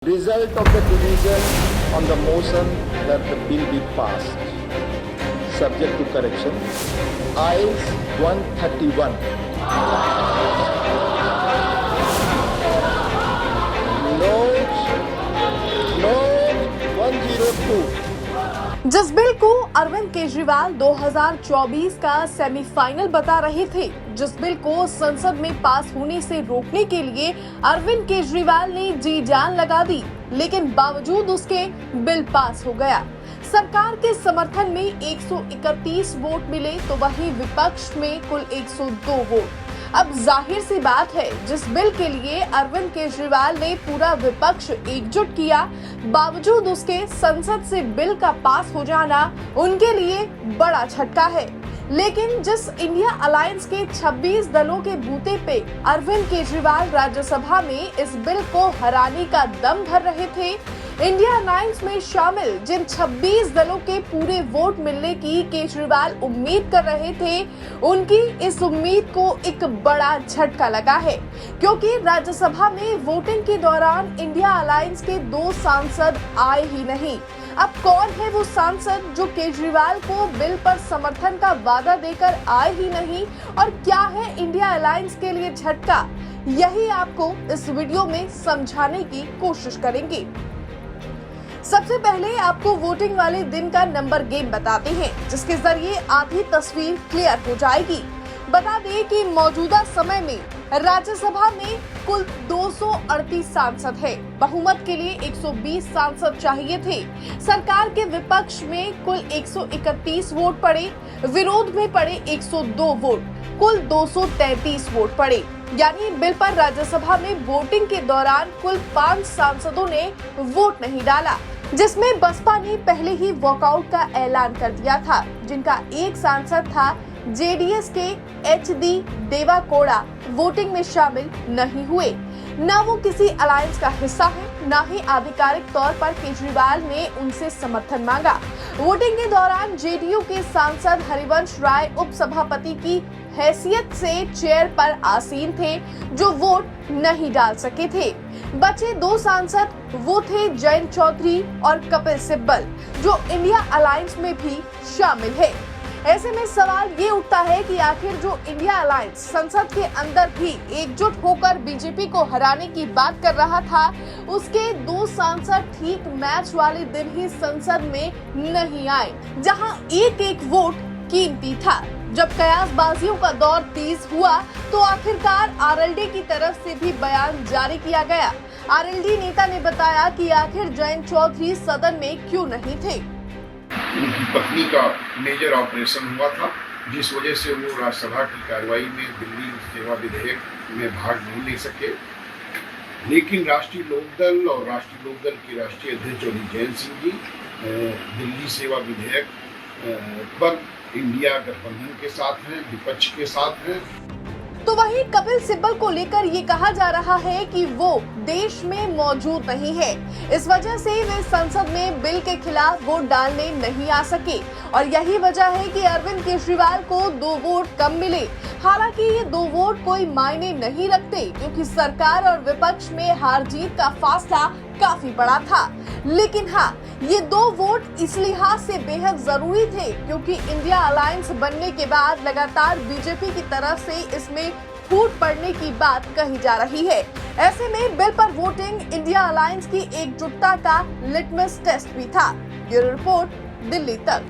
Result of the division on the motion that the bill be passed. Subject to correction. Ayes 131. Noes 102. जिस bill को अरविंद केजरीवाल 2024 का semifinal बता रहे थे, जिस बिल को संसद में पास होने से रोकने के लिए अरविंद केजरीवाल ने जी जान लगा दी, लेकिन बावजूद उसके बिल पास हो गया। सरकार के समर्थन में 131 वोट मिले तो वहीं विपक्ष में कुल 102 वोट। अब जाहिर सी बात है, जिस बिल के लिए अरविंद केजरीवाल ने पूरा विपक्ष एकजुट किया, बावजूद उसके संसद से बिल का पास हो जाना उनके लिए बड़ा झटका है। लेकिन जिस इंडिया अलायंस के 26 दलों के बूते पे अरविंद केजरीवाल राज्यसभा में इस बिल को हराने का दम भर रहे थे, इंडिया अलायंस में शामिल जिन 26 दलों के पूरे वोट मिलने की केजरीवाल उम्मीद कर रहे थे, उनकी इस उम्मीद को एक बड़ा झटका लगा है, क्योंकि राज्यसभा में वोटिंग के दौरान इंडिया अलायंस के 2 सांसद आए ही नहीं। अब कौन है वो सांसद जो केजरीवाल को बिल पर समर्थन का वादा देकर आए ही नहीं, और क्या है इंडिया अलायंस के लिए झटका, यही आपको इस वीडियो में समझाने की कोशिश करेंगे। सबसे पहले आपको वोटिंग वाले दिन का नंबर गेम बताते हैं, जिसके जरिए आधी तस्वीर क्लियर हो जाएगी। बता दें कि मौजूदा समय में राज्यसभा में कुल 238 सांसद है। बहुमत के लिए 120 सांसद चाहिए थे। सरकार के विपक्ष में कुल 131 वोट पड़े, विरोध में पड़े 102 वोट, कुल 233 वोट पड़े। यानी बिल पर राज्यसभा में वोटिंग के दौरान कुल 5 सांसदों ने वोट नहीं डाला, जिसमें बसपा ने पहले ही वॉकआउट का ऐलान कर दिया था, जिनका एक सांसद था जेडीएस के एचडी देवाकोड़ा, वोटिंग में शामिल नहीं हुए। न वो किसी अलायंस का हिस्सा है, न ही आधिकारिक तौर पर केजरीवाल ने उनसे समर्थन मांगा। वोटिंग के दौरान जेडीयू के सांसद हरिवंश राय उपसभापति की हैसियत से चेयर पर आसीन थे, जो वोट नहीं डाल सके थे। बचे 2 सांसद वो थे जयंत चौधरी और कपिल सिब्बल, जो इंडिया अलायंस में भी शामिल है। ऐसे में सवाल ये उठता है कि आखिर जो इंडिया अलायंस संसद के अंदर भी एकजुट होकर बीजेपी को हराने की बात कर रहा था, उसके 2 सांसद ठीक मैच वाले दिन ही संसद में नहीं आए, जहां एक वोट कीमती था। जब कयासबाजियों का दौर तेज हुआ तो आखिरकार आरएलडी की तरफ से भी बयान जारी किया गया। आरएलडी नेता ने बताया कि आखिर जयंत चौधरी सदन में क्यों नहीं थे। उनकी पत्नी का मेजर ऑपरेशन हुआ था, जिस वजह से वो राज्यसभा की कार्रवाई में दिल्ली सेवा विधेयक में भाग नहीं ले सके। लेकिन राष्ट्रीय लोकदल और राष्ट्रीय लोकदल के राष्ट्रीय अध्यक्ष चौधरी जयंत सिंह जी दिल्ली सेवा विधेयक पर इंडिया गठबंधन के साथ हैं, विपक्ष के साथ हैं। तो वहीं कपिल सिब्बल को लेकर ये कहा जा रहा है कि वो देश में मौजूद नहीं है, इस वजह से वे संसद में बिल के खिलाफ वोट डालने नहीं आ सके, और यही वजह है कि अरविंद केजरीवाल को 2 वोट कम मिले। हालांकि ये 2 वोट कोई मायने नहीं रखते, क्योंकि सरकार और विपक्ष में हार जीत का फासला काफी बड़ा था। लेकिन हाँ, ये 2 वोट इस लिहाज से बेहद जरूरी थे, क्योंकि इंडिया अलायंस बनने के बाद लगातार बीजेपी की तरफ से इसमें फूट पड़ने की बात कही जा रही है। ऐसे में बिल पर वोटिंग इंडिया अलायंस की एकजुटता का लिटमस टेस्ट भी था। ब्यूरो रिपोर्ट, दिल्ली तक।